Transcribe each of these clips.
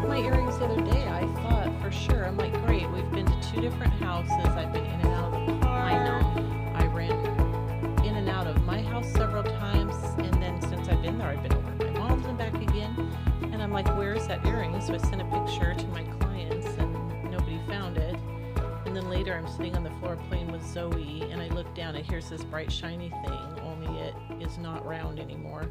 checked my earrings the other day. I thought for sure. I'm like, great. We've been to 2 different houses. I've been in and out of the car. I know. I ran in and out of my house several times. And then since I've been there, I've been over at my mom's and back again. And I'm like, where's that earring? So I sent a picture to my clients and nobody found it. And then later I'm sitting on the floor playing with Zoe and I look down and here's this bright shiny thing, only it is not round anymore.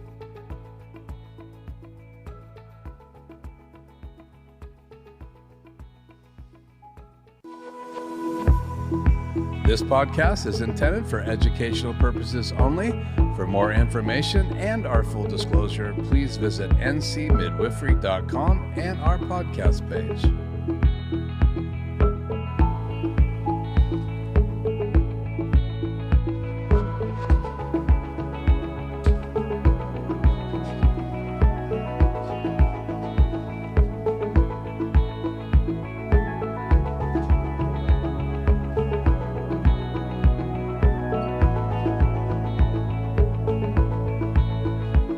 This podcast is intended for educational purposes only. For more information and our full disclosure, please visit ncmidwifery.com and our podcast page.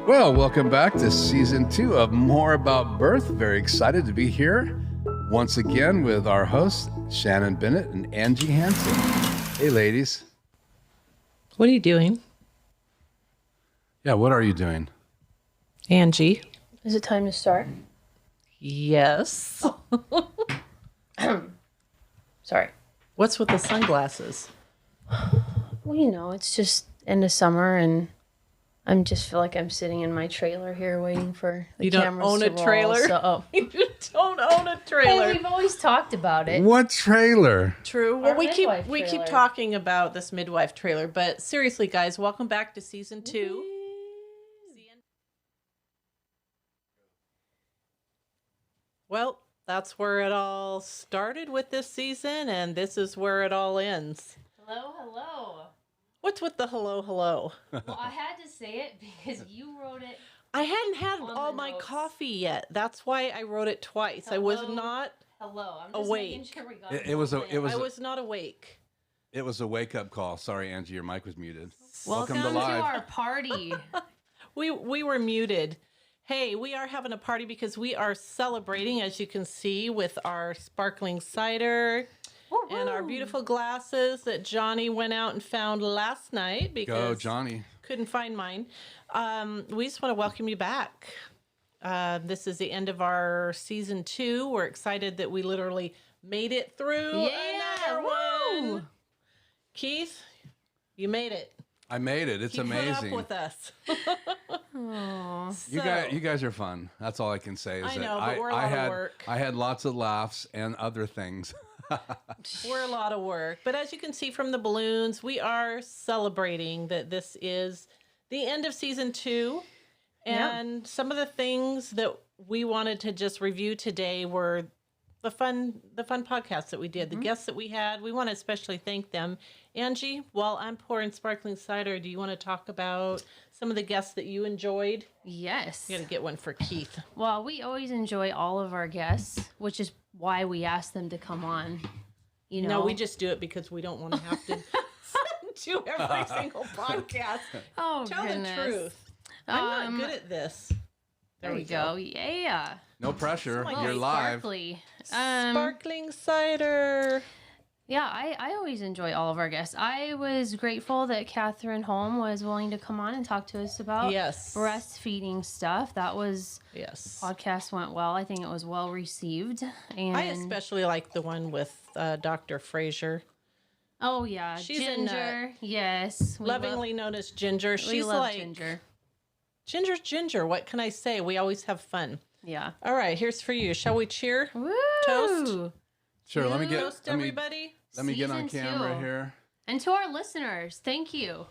Well, welcome back to season 2 of More About Birth. Very excited to be here once again with our hosts, Shannon Bennett and Angie Hansen. Hey, ladies. What are you doing? Yeah, what are you doing? Angie. Is it time to start? Yes. Sorry. What's with the sunglasses? Well, you know, it's just end of summer and I just feel like I'm sitting in my trailer here waiting for the cameras to roll. You don't own a trailer? You don't own a trailer. Hey, we've always talked about it. What trailer? True. Well, Our we keep trailer. talking about this midwife trailer, but seriously, guys, welcome back to season 2. Well, that's where it all started with this season, and this is where it all ends. Hello, hello. What's with the hello, hello? Well, I had to say it because you wrote it. I hadn't had On all the my notes. coffee yet. That's why I wrote it twice. I was Hello. not Hello. I'm just Awake. making sure we got It was the a- I was not awake. It was a wake-up call. Sorry, Angie, your mic was muted. Welcome to our party. We were muted. Hey, we are having a party because we are celebrating, as you can see, with our sparkling cider and our beautiful glasses that Johnny went out and found last night Go, because Johnny. couldn't find mine. We just want to welcome you back. This is the end of our season 2. We're excited that we literally made it through another woo! one. Keith, you made it. I made it. It's Keep amazing. Put up with us. You guys are fun. That's all I can say. Is I that know, but we're a lot of work. I had lots of laughs and other things. We're a lot of work. But as you can see from the balloons, we are celebrating that this is the end of season 2. And some of the things that we wanted to just review today were the fun podcasts that we did, the guests that we had. We want to especially thank them. Angie, while I'm pouring sparkling cider, do you want to talk about some of the guests that you enjoyed? Yes. You got to get one for Keith. Well, we always enjoy all of our guests, which is why we ask them to come on. You know, No, we just do it because we don't want to have to do every single podcast. oh, Tell goodness. the truth. I'm not good at this. There we go. Yeah. No pressure. Something You're live. Sparkly. Sparkling cider. Yeah, I always enjoy all of our guests. I was grateful that Catherine Holm was willing to come on and talk to us about breastfeeding stuff. That was podcast went well. I think it was well received. And I especially like the one with Dr. Fraser. Oh yeah, She's Ginger. Yes, Lovingly known as Ginger. She's we love like Ginger. Ginger's Ginger. What can I say? We always have fun. Yeah. All right, here's for you. Shall we cheer? Woo! Toast? Sure. Let me Toast, everybody. Let me get on Season camera 2. here. And to our listeners, thank you,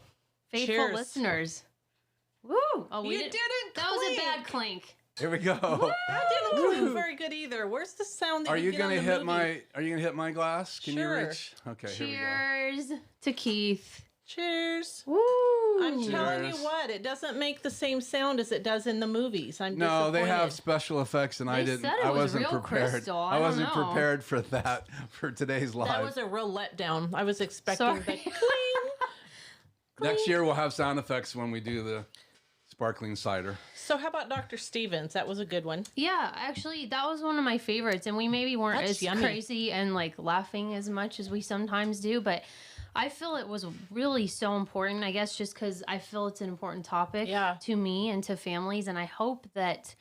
faithful Cheers. listeners. Woo! Oh, we You didn't That was a clink. bad clink. Here we go. That didn't clink very good either. Where's the sound that Are you you get gonna on the hit movie? Are you gonna hit my glass? Can Sure. you reach? Okay. Here we go. Cheers to Keith. Cheers. Woo! I'm telling you Cheers. what, it doesn't make the same sound as it does in the movies. I'm No, they have disappointed. special effects, and I They didn't. said it I was wasn't real prepared. crystal. I I don't wasn't know. prepared for that for today's live. That was a real letdown. I was expecting Sorry. the cling. Next year we'll have sound effects when we do the sparkling cider. So how about Dr. Stevens? That was a good one. Yeah, actually, that was one of my favorites, and we maybe weren't That's as yummy. crazy and like laughing as much as we sometimes do, but I feel it was really so important, I guess, just because I feel it's an important topic to me and to families, and I hope that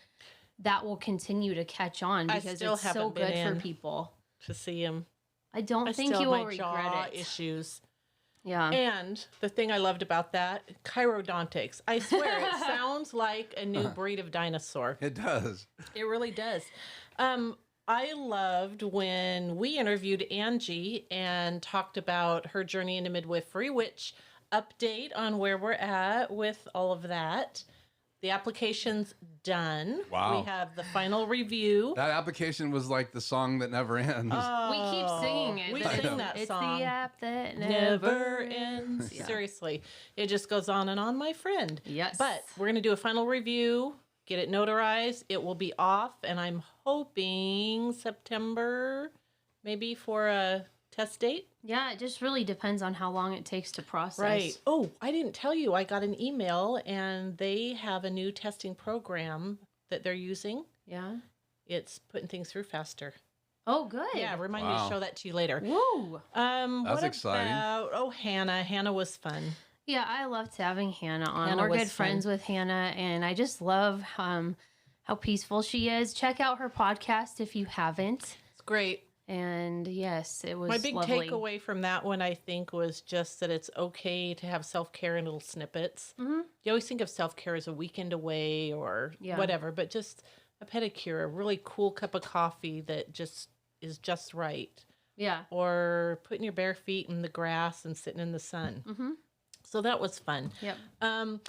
will continue to catch on because it's so good for people. To see him. I don't think you will regret it. Issues. Yeah. And the thing I loved about that, chirodontics. I swear, it sounds like a new breed of dinosaur. It does. It really does. I loved when we interviewed Angie and talked about her journey into midwifery, which update on where we're at with all of that. The application's done. Wow. We have the final review. That application was like the song that never ends. We keep singing it. We sing that song. It's the app that never ends. Yeah. Seriously. It just goes on and on, my friend. Yes. But we're going to do a final review, get it notarized. It will be off, and I'm hoping September, maybe for a test date. Yeah, it just really depends on how long it takes to process. Right. Oh, I didn't tell you. I got an email, and they have a new testing program that they're using. Yeah. It's putting things through faster. Oh, good. Yeah, remind me to show that to you later. Woo. That's exciting. Hannah. Hannah was fun. Yeah, I loved having Hannah on. Hannah We're was good friends with Hannah, and I just love how peaceful she is. Check out her podcast if you haven't. It's great. And yes, it was my big lovely. takeaway from that one, I think, was just that it's okay to have self-care in little snippets. Mm-hmm. You always think of self-care as a weekend away or whatever, but just a pedicure, a really cool cup of coffee that just is just right. Yeah. Or putting your bare feet in the grass and sitting in the sun. Mm-hmm. So that was fun. Yep.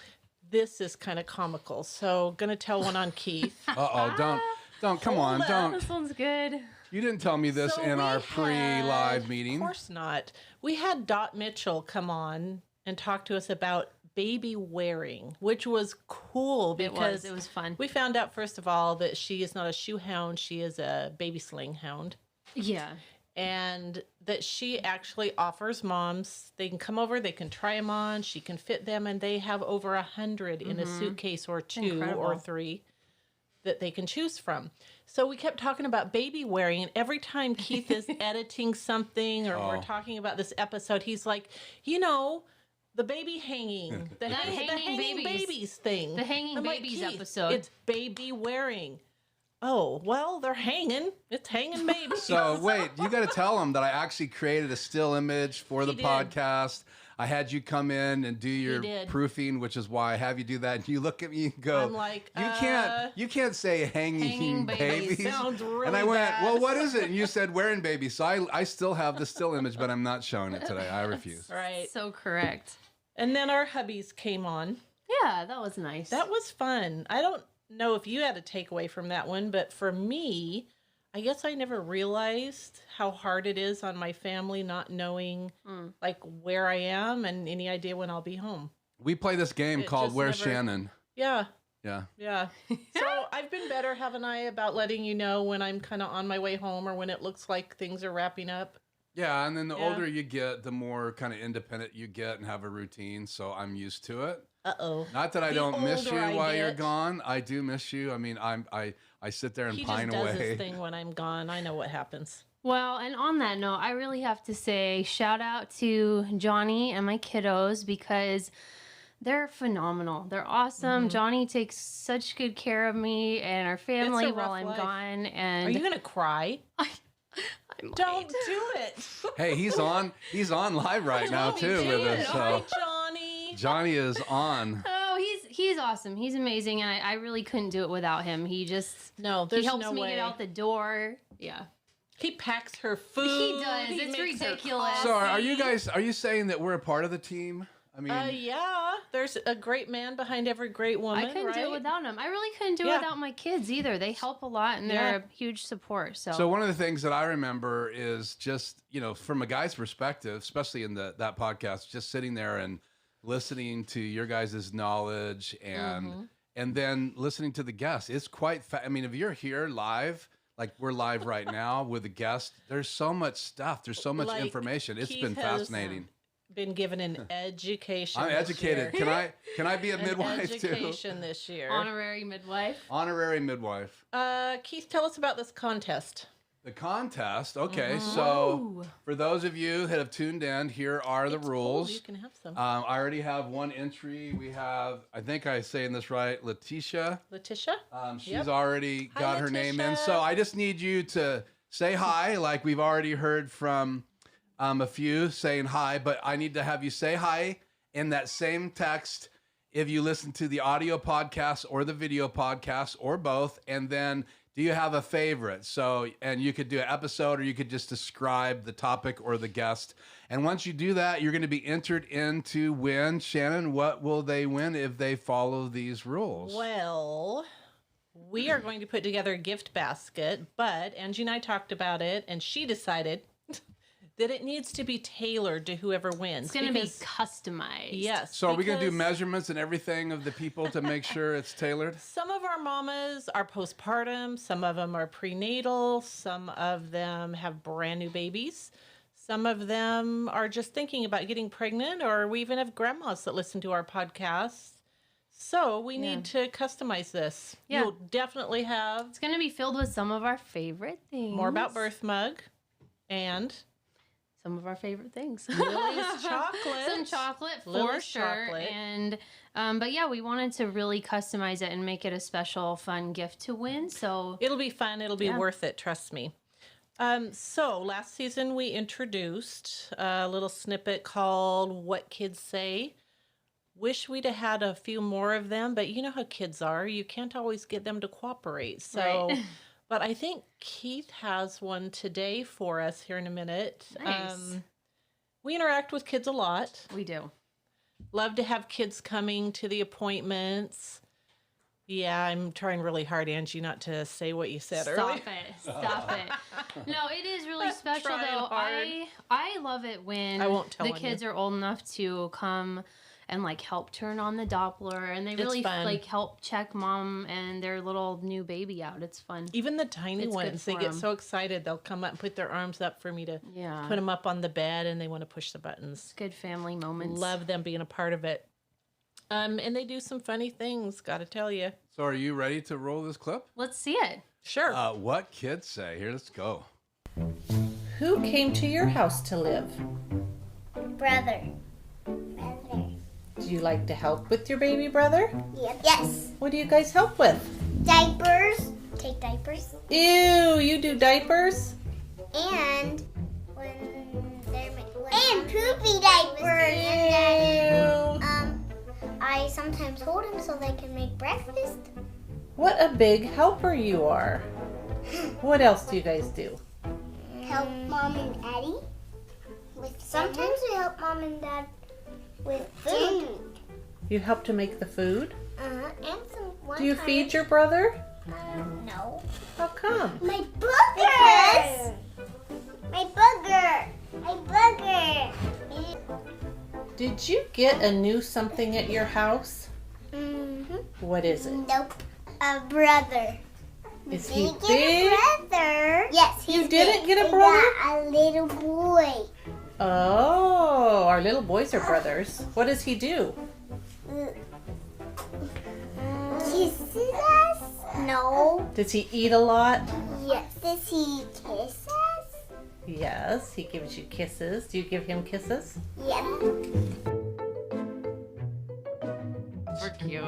This is kind of comical. So going to tell one on Keith. Don't, come on, don't. This one's good. You didn't tell me this in our pre-live meeting. Of course not. We had Dot Mitchell come on and talk to us about baby wearing, which was cool because it was fun. We found out, first of all, that she is not a shoe hound. She is a baby sling hound. Yeah. And that she actually offers moms, they can come over, they can try them on, she can fit them, and they have over 100 in a suitcase or two or three that they can choose from. So we kept talking about baby wearing, and every time Keith is editing something or we're talking about this episode, he's like, the baby hanging, the hanging babies thing. The hanging babies episode. It's baby wearing. Oh, well, they're hanging. It's hanging babies. So wait, you got to tell them that I actually created a still image for the podcast. I had you come in and do your proofing, which is why I have you do that. And you look at me and go, I'm like, you can't say hanging babies. Sounds really and I went, bad. well, what is it? And you said wearing babies. So I still have the still image, but I'm not showing it today. I refuse. Right. So correct. And then our hubbies came on. Yeah, that was nice. That was fun. I don't know if you had a takeaway from that one, but for me, I guess I never realized how hard it is on my family not knowing like where I am and any idea when I'll be home. We play this game called Where's Shannon? Yeah. Yeah. Yeah. So I've been better, haven't I, about letting you know when I'm kind of on my way home or when it looks like things are wrapping up. Yeah, and then the older you get, the more kind of independent you get and have a routine, so I'm used to it. Uh-oh. Not that I don't miss you while you're gone. I do miss you. I mean, I sit there and pine away. He just does his thing when I'm gone. I know what happens. Well, and on that note, I really have to say shout out to Johnny and my kiddos because they're phenomenal. They're awesome. Johnny takes such good care of me and our family while I'm gone. And are you going to cry? Don't do it. Hey, he's on live right now too with us. So. Hi, Johnny. Johnny is on. Oh, he's awesome. He's amazing, and I really couldn't do it without him. He just he helps me get out the door. Yeah. He packs her food. He does. It's ridiculous. So are you saying that we're a part of the team? I mean, yeah, there's a great man behind every great woman. I couldn't do it without him. I really couldn't do it without my kids either. They help a lot, and they're a huge support. So one of the things that I remember is just, from a guy's perspective, especially in that podcast, just sitting there and listening to your guys' knowledge and then listening to the guests. It's quite, I mean, if you're here live, like we're live right now with a guest, there's so much stuff. There's so much information. It's been fascinating. been given an education. I'm educated. Can I be a midwife too? Education this year. Honorary midwife. Honorary midwife. Keith, tell us about this contest. The contest. Okay, so for those of you that have tuned in, here are the rules. Cool. You can have some. I already have one entry. We have, I think I'm saying this right, Letitia. Letitia? She's already got her name in. Letitia. So I just need you to say hi, like we've already heard from a few saying hi, but I need to have you say hi in that same text if you listen to the audio podcast or the video podcast or both, and then do you have a favorite? So, and you could do an episode or you could just describe the topic or the guest. And once you do that, you're going to be entered in to win. Shannon, what will they win if they follow these rules? Well, we are going to put together a gift basket, but Angie and I talked about it, and she decided that it needs to be tailored to whoever wins. It's going to be customized. Yes. So are we going to do measurements and everything of the people to make sure it's tailored? Some of our mamas are postpartum. Some of them are prenatal. Some of them have brand new babies. Some of them are just thinking about getting pregnant, or we even have grandmas that listen to our podcasts. So we need to customize this. Yeah. You'll definitely have... It's going to be filled with some of our favorite things. More About Birth mug and... some of our favorite things. Lily's chocolate. Some chocolate for Lily's sure. chocolate. And but yeah, we wanted to really customize it and make it a special, fun gift to win. So it'll be fun. It'll be worth it. Trust me. So last season we introduced a little snippet called What Kids Say. Wish we'd have had a few more of them, but you know how kids are. You can't always get them to cooperate. So. Right. But I think Keith has one today for us here in a minute. Nice. We interact with kids a lot. We do. Love to have kids coming to the appointments. Yeah, I'm trying really hard, Angie, not to say what you said earlier. Stop it. No, it is really special, though. Hard. I love it when the kids are old enough to come and like help turn on the Doppler, and they really like help check mom and their little new baby out. It's fun. Even the tiny ones, they get so excited. They'll come up and put their arms up for me to put them up on the bed, and they want to push the buttons. It's good family moments. Love them being a part of it. And they do some funny things, gotta tell you. So are you ready to roll this clip? Let's see it. Sure. What Kids Say. Here, let's go. Who came to your house to live? Brother. Do you like to help with your baby brother? Yep. Yes. What do you guys help with? Diapers. Take diapers. Ew, you do diapers? And and poopy diapers. And I sometimes hold them so they can make breakfast. What a big helper you are. What else do you guys do? Help mom and daddy. Sometimes we help mom and dad with food. You help to make the food? And do you feed your brother? No. How come? My boogers! My booger! My booger! Did you get a new something at your house? Mm-hmm. What is it? Nope. A brother. Is he big? A brother. Yes, he's You didn't big. get a brother? I got a little boy. Oh, our little boys are brothers. What does he do? Kisses us? No. Does he eat a lot? Yes. Does he kiss us? Yes, he gives you kisses. Do you give him kisses? Yep. We're cute.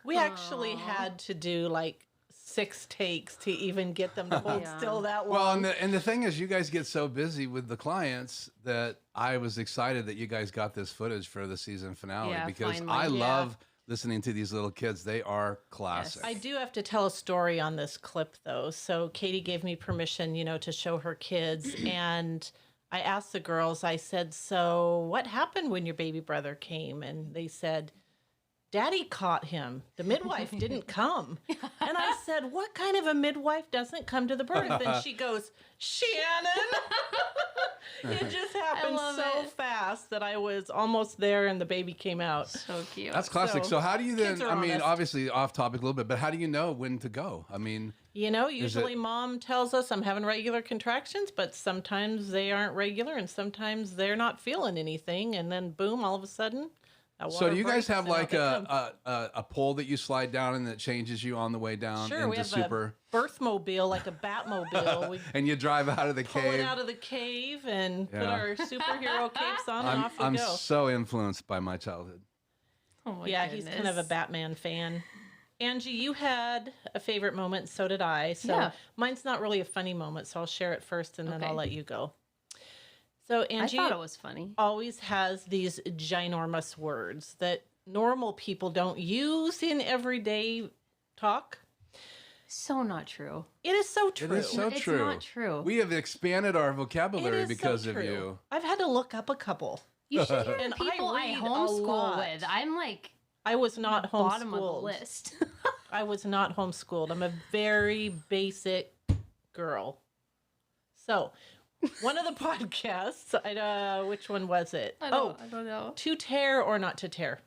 We actually had to do like 6 takes to even get them to hold still that long. Well, and the thing is, you guys get so busy with the clients that I was excited that you guys got this footage for the season finale because finally. I love listening to these little kids. They are classic. Yes. I do have to tell a story on this clip, though. So Katie gave me permission, to show her kids. And I asked the girls, I said, so what happened when your baby brother came? And they said, Daddy caught him. The midwife didn't come. And I said, what kind of a midwife doesn't come to the birth? And she goes, Shannon. It just happened so fast that I was almost there and the baby came out. So cute. That's classic. So how do you then, I mean, honest. obviously off topic a little bit, but how do you know when to go? I mean, usually mom tells us I'm having regular contractions, but sometimes they aren't regular and sometimes they're not feeling anything. And then boom, all of a sudden. So do you guys have like a pole that you slide down and that changes you on the way down? Sure, we have a birthmobile, like a Batmobile. And you drive out of the cave. Pull it out of the cave and put our superhero capes on and off we go. I'm so influenced by my childhood. Oh my goodness. He's kind of a Batman fan. Angie, you had a favorite moment, so did I. So mine's not really a funny moment, so I'll share it first and then I'll let you go. So Angie, I thought it was funny. Always has these ginormous words that normal people don't use in everyday talk. So not true. It is so true. It is so true. It's not true. We have expanded our vocabulary because of you. I've had to look up a couple. You should hear the people I homeschool with. I'm like, I was not homeschooled. Bottom of the list. I was not homeschooled. I'm a very basic girl. So, one of the podcasts, which one was it? I don't know. To tear or not to tear.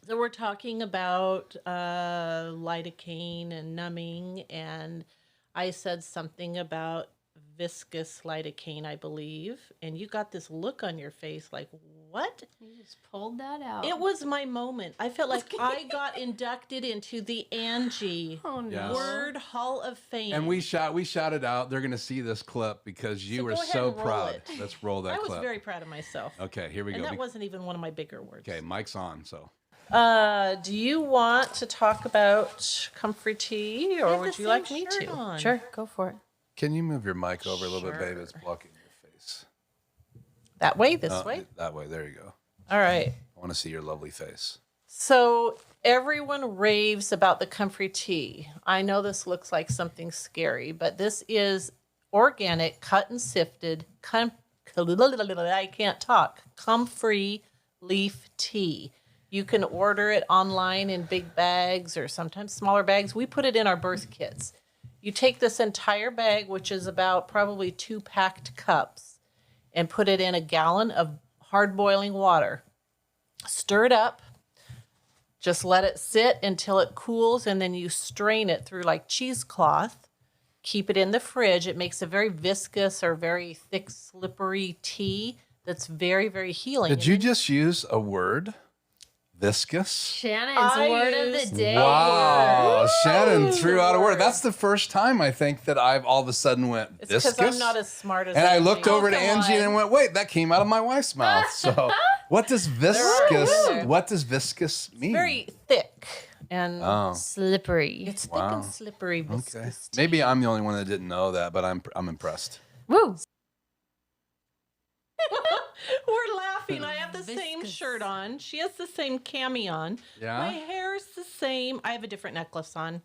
So we're talking about lidocaine and numbing, and I said something about viscous lidocaine, I believe, and you got this look on your face like, what? You just pulled that out. It was my moment. I felt like I got inducted into the Angie Word Hall of Fame. And we shouted out, they're going to see this clip because you were so proud. Let's roll that clip. I was very proud of myself. Okay, here we go. And that wasn't even one of my bigger words. Okay, mic's on, so. Do you want to talk about Comfrey Tea, or would you like me to? Sure, go for it. Can you move your mic over a little bit, babe? It's blocking your face. That way, this way? That way, there you go. All right. I want to see your lovely face. So everyone raves about the Comfrey Tea. I know this looks like something scary, but this is organic, cut and sifted, I can't talk, comfrey leaf tea. You can order it online in big bags or sometimes smaller bags. We put it in our birth kits. You take this entire bag, which is about probably 2 packed cups, and put it in a gallon of hard boiling water. Stir it up. Just let it sit until it cools, and then you strain it through like cheesecloth. Keep it in the fridge. It makes a very viscous or very thick, slippery tea that's very, very healing. Did you just use a word? Viscous? Shannon's word of the day. Wow. Shannon threw out a word. That's the first time I think that I've all of a sudden went viscous. It's because I'm not as smart as And I looked over to Angie and went, wait, that came out of my wife's mouth. So what does viscous mean? It's very thick and slippery. It's thick and slippery. Okay. Maybe I'm the only one that didn't know that, but I'm impressed. Woo. We're laughing. I have the same shirt on. She has the same cami on. Yeah. My hair's the same. I have a different necklace on.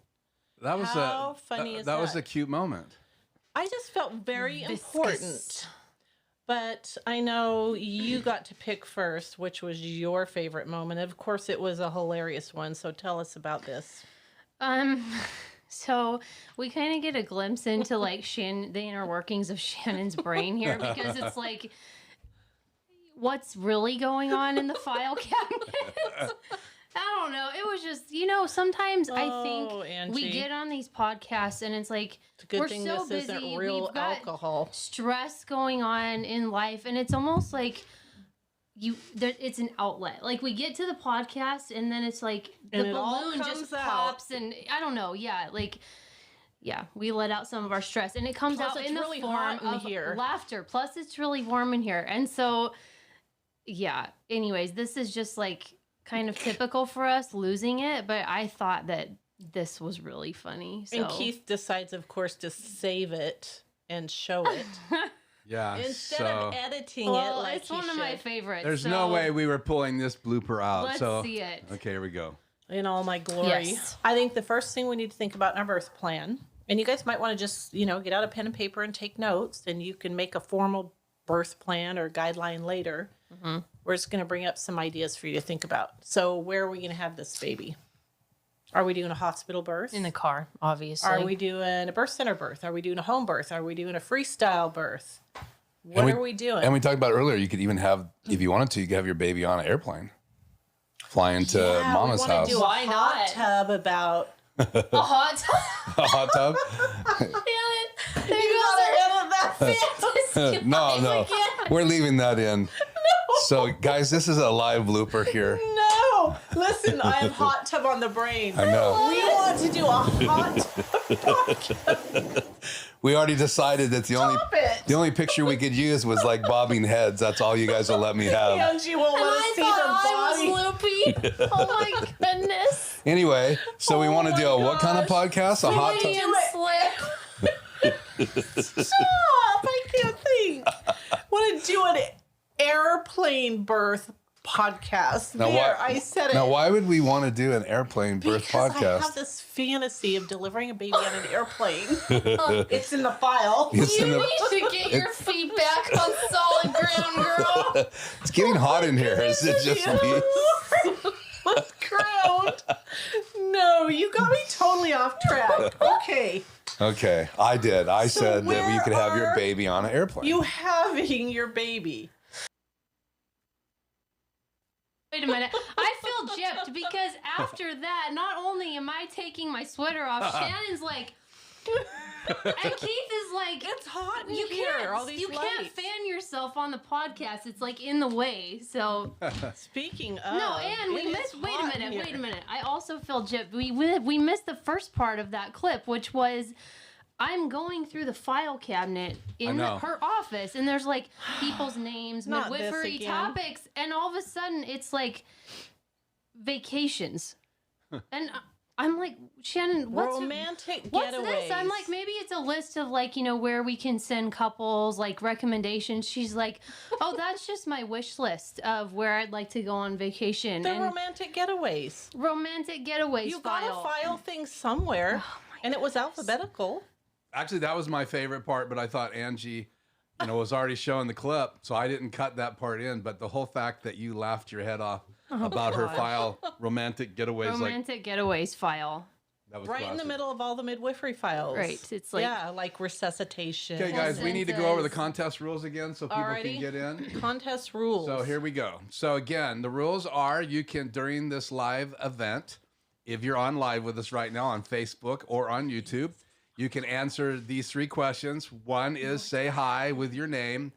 That was How funny is that? That was a cute moment. I just felt very important. But I know you got to pick first, which was your favorite moment. Of course, it was a hilarious one. So tell us about this. So we kind of get a glimpse into like the inner workings of Shannon's brain here, because it's like, what's really going on in the file cabinets? I don't know. It was just, sometimes I think Angie, we get on these podcasts and it's like, we're so busy. Isn't real we've got alcohol. Stress going on in life, and it's almost like it's an outlet. Like we get to the podcast and then it's like the balloon just pops and I don't know. Yeah. Like, yeah, we let out some of our stress and it comes out in the form of laughter. Plus it's really warm in here. And so, yeah, anyways, this is just like kind of typical for us losing it. But I thought that this was really funny. So. And Keith decides, of course, to save it and show it. Yeah. Instead of editing it like it's one of my favorites. There's no way we were pulling this blooper out. Let's see it. Okay, here we go. In all my glory. Yes. I think the first thing we need to think about in our birth plan, and you guys might want to just, get out a pen and paper and take notes, and you can make a formal birth plan or guideline later. we're just going to bring up some ideas for you to think about. So where are we going to have this baby? Are we doing a hospital birth? In the car, obviously. Are we doing a birth center birth? Are we doing a home birth? Are we doing a freestyle birth? What are we doing? And we talked about earlier, you could even have, if you wanted to, you could have your baby on an airplane. Fly into Mama's house. Do Why a not? hot tub about... A hot tub? A hot tub? There goes No. We're leaving that in. No. So, guys, this is a live blooper here. No. Listen, I have hot tub on the brain. I know. We want to do a hot tub. We already decided that the only picture we could use was like bobbing heads. That's all you guys will let me have. Angie won't let us see the body. I was loopy. Oh my goodness. Anyway, so we want to do what kind of podcast? A hot tub? Stop! I can't think. Want to do an airplane birth podcast. I said it. Now, why would we want to do an airplane birth podcast? I have this fantasy of delivering a baby on an airplane. It's in the file. You need to get your feet back on solid ground, girl. It's getting hot in here. Is it just me? Ground. No, you got me totally off track. Okay, I did. I said that you could have your baby on an airplane. You having your baby. Wait a minute. I feel gypped because after that, not only am I taking my sweater off, Shannon's like, and Keith is like, it's hot in you here. Can't, all these you lights. can't fan yourself on the podcast. It's like in the way. So speaking of, no, and we missed. Wait a minute. I also feel gypped. We missed the first part of that clip, which was. I'm going through the file cabinet in her office, and there's like people's names, midwifery topics, and all of a sudden it's vacations. And I'm like, Shannon, what's romantic what's getaways? this? I'm like, maybe it's a list of where we can send couples, recommendations. She's like, oh, that's just my wish list of where I'd like to go on vacation. The romantic getaways. Romantic getaways. You gotta file things somewhere, and it was alphabetical. Actually, that was my favorite part, but I thought Angie, was already showing the clip, so I didn't cut that part in. But the whole fact that you laughed your head off about her file, romantic getaways. Romantic getaways file. That was right classic. in the middle of all the midwifery files. Right. It's like resuscitation. Okay, guys, we need to go over the contest rules again so people can get in. Contest rules. So here we go. So again, the rules are you can, during this live event, if you're on live with us right now on Facebook or on YouTube, you can answer these 3 questions. One is say hi with your name.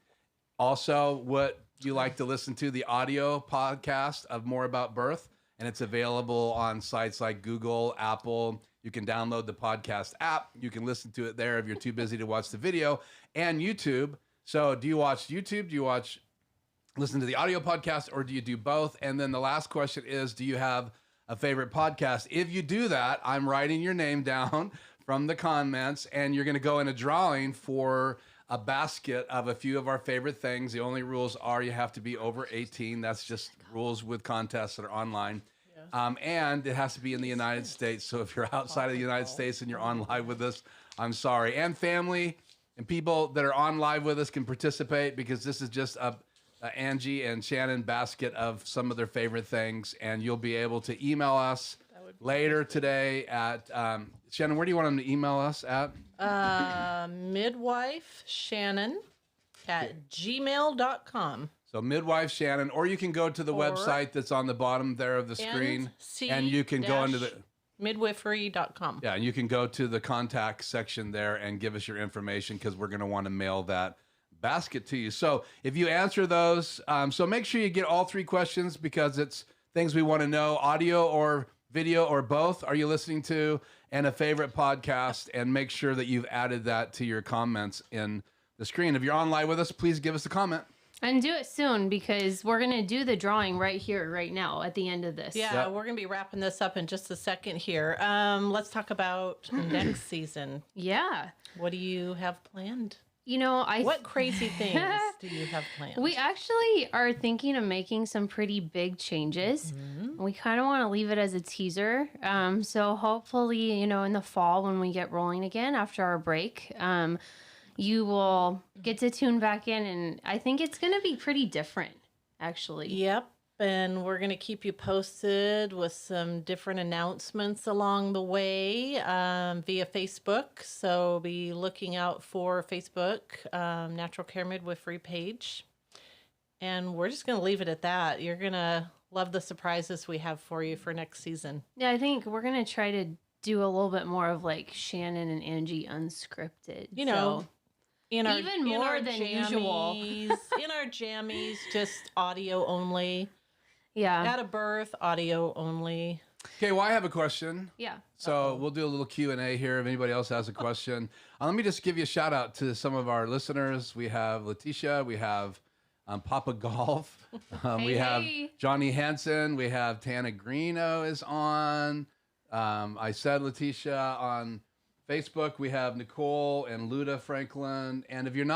Also, what you like to listen to, the audio podcast of More About Birth. And it's available on sites like Google, Apple. You can download the podcast app. You can listen to it there if you're too busy to watch the video. And YouTube. So do you watch YouTube? Do you listen to the audio podcast, or do you do both? And then the last question is, do you have a favorite podcast? If you do that, I'm writing your name down from the comments, and you're going to go in a drawing for a basket of a few of our favorite things. The only rules are you have to be over 18. That's just rules with contests that are online. Yeah. And it has to be in the United States. So if you're outside of the United States and you're on live with us, I'm sorry. And family and people that are on live with us can participate, because this is just a Angie and Shannon basket of some of their favorite things. And you'll be able to email us later today at Shannon, where do you want them to email us at? midwifeshannon@gmail.com. So midwife Shannon, or you can go to the website that's on the bottom there of the screen, and you can go into the midwifery.com. Yeah, and you can go to the contact section there and give us your information, because we're going to want to mail that basket to you. So if you answer those, so make sure you get all 3 questions, because it's things we want to know, audio or video or both. Are you listening to, and a favorite podcast, and make sure that you've added that to your comments in the screen. If you're on live with us, please give us a comment. And do it soon, because we're going to do the drawing right here, right now, at the end of this. Yeah, we're going to be wrapping this up in just a second here. Let's talk about next season. Yeah. What do you have planned? What crazy things do you have planned? We actually are thinking of making some pretty big changes. Mm-hmm. We kind of want to leave it as a teaser. So hopefully, in the fall when we get rolling again after our break, you will get to tune back in, and I think it's going to be pretty different. actually. Yep. And we're going to keep you posted with some different announcements along the way via Facebook. So be looking out for Facebook, Natural Care Midwifery page. And we're just going to leave it at that. You're going to love the surprises we have for you for next season. Yeah, I think we're going to try to do a little bit more of like Shannon and Angie unscripted. You know, even more than usual. In our jammies, just audio only. Yeah. At a birth, audio only. Okay, well, I have a question. Yeah. So we'll do a little Q&A here if anybody else has a question. Let me just give you a shout out to some of our listeners. We have Letitia, we have Papa Golf, we have Johnny Hansen, we have Tanah Greeno is on. I said Letitia on Facebook. We have Nicole and Luda Franklin. And if you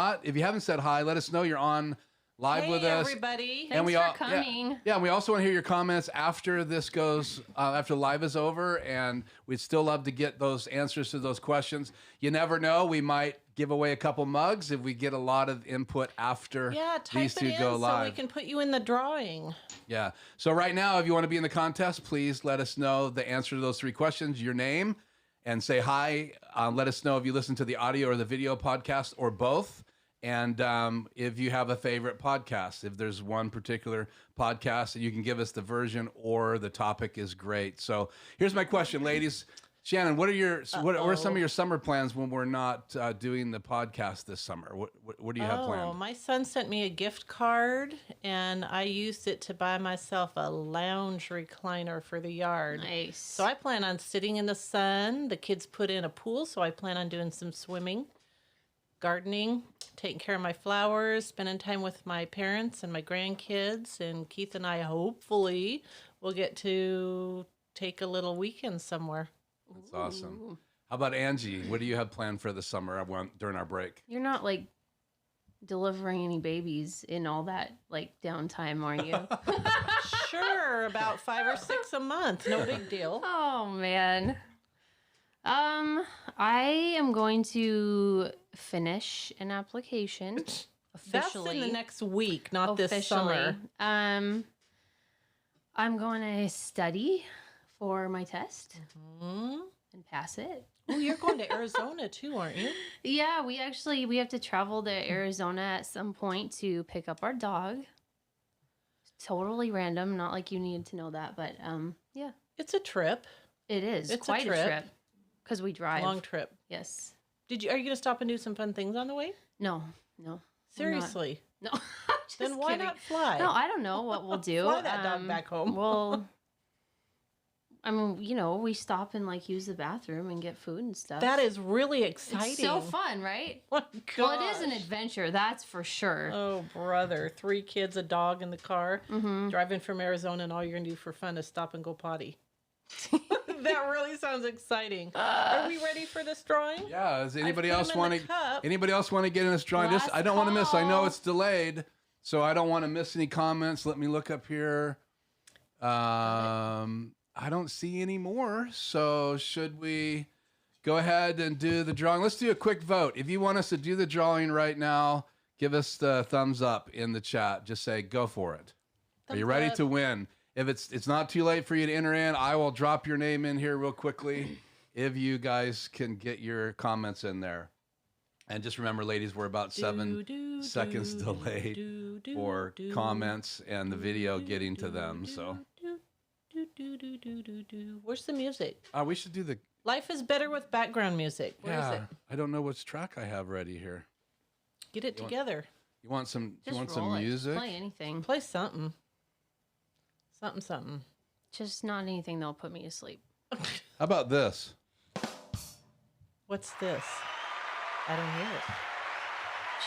haven't said hi, let us know you're on live with us. Hey, everybody. Thanks for coming. Yeah, and we also want to hear your comments after this goes, after live is over, and we'd still love to get those answers to those questions. You never know, we might give away a couple mugs if we get a lot of input after these two go live. So we can put you in the drawing. Yeah, so right now, if you want to be in the contest, please let us know the answer to those 3 questions, your name, and say hi. Let us know if you listen to the audio or the video podcast or both. And if you have a favorite podcast, if there's one particular podcast that you can give us the version or the topic is great. So here's my question, ladies. Shannon, what are some of your summer plans when we're not doing the podcast this summer? What do you have planned? My son sent me a gift card, and I used it to buy myself a lounge recliner for the yard. Nice. So I plan on sitting in the sun. The kids put in a pool, so I plan on doing some swimming, gardening, taking care of my flowers, spending time with my parents and my grandkids, and Keith and I hopefully will get to take a little weekend somewhere. That's awesome. How about Angie? What do you have planned for the summer during our break? You're not like delivering any babies in all that like downtime, are you? Sure, about 5 or 6 a month. No big deal. Oh man. I am going to finish an application officially. That's in the next week, not this summer. I'm going to study for my test and pass it. Oh, you're going to Arizona too, aren't you? Yeah, we have to travel to Arizona at some point to pick up our dog. Totally random, not like you needed to know that, but yeah. It's a trip. It is. It's quite a trip. Because we drive. Long trip. Yes. Are you going to stop and do some fun things on the way? No. Seriously? No. Then why not fly? No, I don't know what we'll do. Fly that dog back home. Well, I mean, we stop and like use the bathroom and get food and stuff. That is really exciting. It's so fun, right? Oh, well, it is an adventure, that's for sure. Oh, brother. 3 kids, a dog in the car, driving from Arizona, and all you're going to do for fun is stop and go potty. That really sounds exciting. Are we ready for this drawing? Yeah. Does anybody else want to get in this drawing? I don't want to miss. I know it's delayed, so I don't want to miss any comments. Let me look up here. I don't see any more. So should we go ahead and do the drawing? Let's do a quick vote. If you want us to do the drawing right now, give us the thumbs up in the chat. Just say go for it. Are you ready to win? If it's not too late for you to enter in, I will drop your name in here real quickly if you guys can get your comments in there. And just remember, ladies, we're about 7 seconds delayed for comments and the video getting to them. So, where's the music? We should do the... Life is better with background music. Where is it? I don't know which track I have ready here. Get it together. You want some it. music? Play anything. Play something. Something. Just not anything that'll put me to sleep. How about this? What's this? I don't hear it.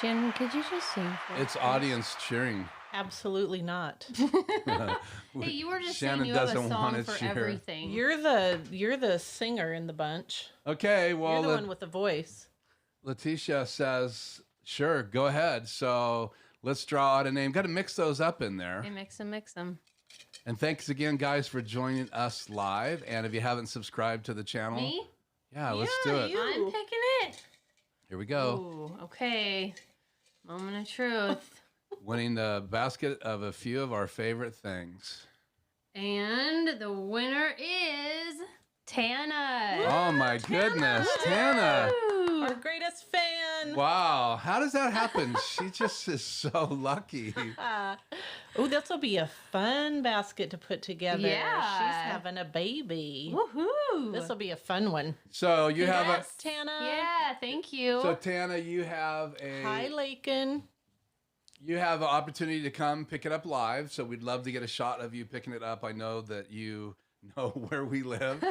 Shannon, could you just sing for us? It's audience cheering. Absolutely not. Hey, you were just Shannon saying you have a doesn't song wanna for cheer. everything. You're the singer in the bunch. Okay, well... You're the one with the voice. Letitia says, sure, go ahead. So let's draw out a name. Got to mix those up in there. Okay, mix them. And thanks again, guys, for joining us live. And if you haven't subscribed to the channel... Me? Yeah, let's do it. I'm picking it. Here we go. Ooh, okay. Moment of truth. winning the basket of a few of our favorite things. And the winner is Tanah. Oh my goodness, Tanah. Our greatest fan. Wow. How does that happen? She just is so lucky. Oh, this will be a fun basket to put together. Yeah. She's having a baby. Woohoo. This will be a fun one. So you have Yes, Tanah. Yeah, thank you. So Tanah, you have Hi, Lakin. You have an opportunity to come pick it up live. So we'd love to get a shot of you picking it up. I know that you know where we live.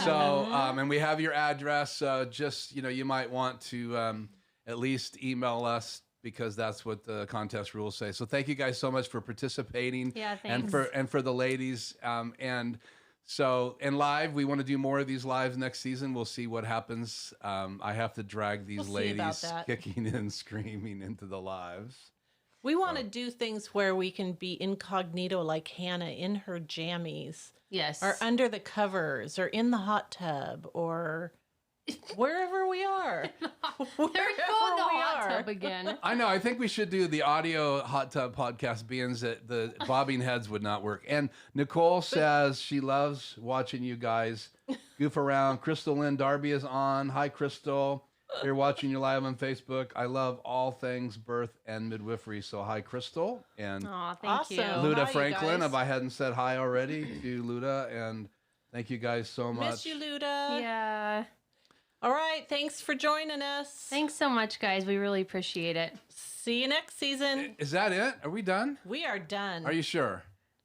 So, and we have your address. So just, you might want to at least email us because that's what the contest rules say. So thank you guys so much for participating. Yeah, thanks. And for the ladies. And so, and live, we want to do more of these lives next season. We'll see what happens. I have to drag these ladies kicking and screaming into the lives. We want to do things where we can be incognito like Hannah in her jammies. Yes. Or under the covers or in the hot tub or wherever we are. There we go, the hot tub again. I know. I think we should do the audio hot tub podcast being that the bobbing heads would not work. And Nicole says she loves watching you guys goof around. Crystal Lynn Darby is on. Hi, Crystal. Here watching you live on Facebook. I love all things birth and midwifery. So hi, Crystal. And thank you. Luda Hi, Franklin, if I hadn't said hi already to Luda. And thank you guys so much. Miss you, Luda. Yeah. All right. Thanks for joining us. Thanks so much, guys. We really appreciate it. See you next season. Is that it? Are we done? We are done. Are you sure?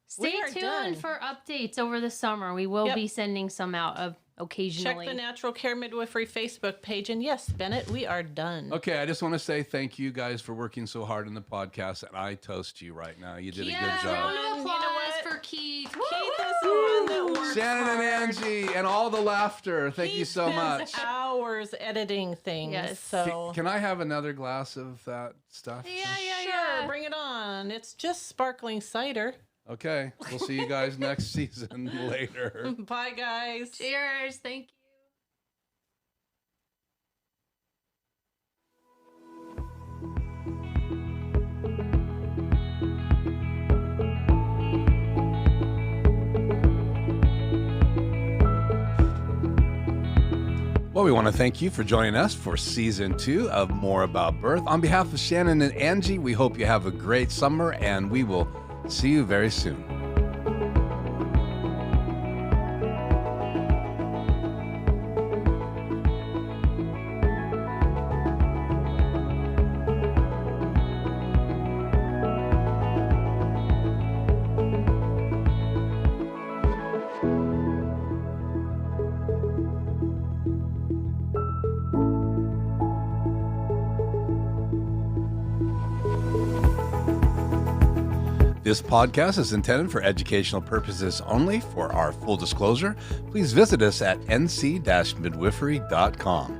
Stay tuned for updates over the summer. We will be sending some out occasionally. Check the Natural Care Midwifery Facebook page. And yes, Bennett, we are done. Okay, I just want to say thank you guys for working so hard on the podcast. And I toast you right now. You did a good job. Round of applause for Keith. Keith is the one that works Shannon and Angie and all the laughter. Thank you so much. Hours editing things. Yes. So Can I have another glass of that stuff? sure, bring it on. It's just sparkling cider. Okay, we'll see you guys next season later. Bye, guys. Cheers. Thank you. Well, we want to thank you for joining us for season 2 of More About Birth. On behalf of Shannon and Angie, we hope you have a great summer, and we will see you very soon. This podcast is intended for educational purposes only. For our full disclosure, please visit us at nc-midwifery.com.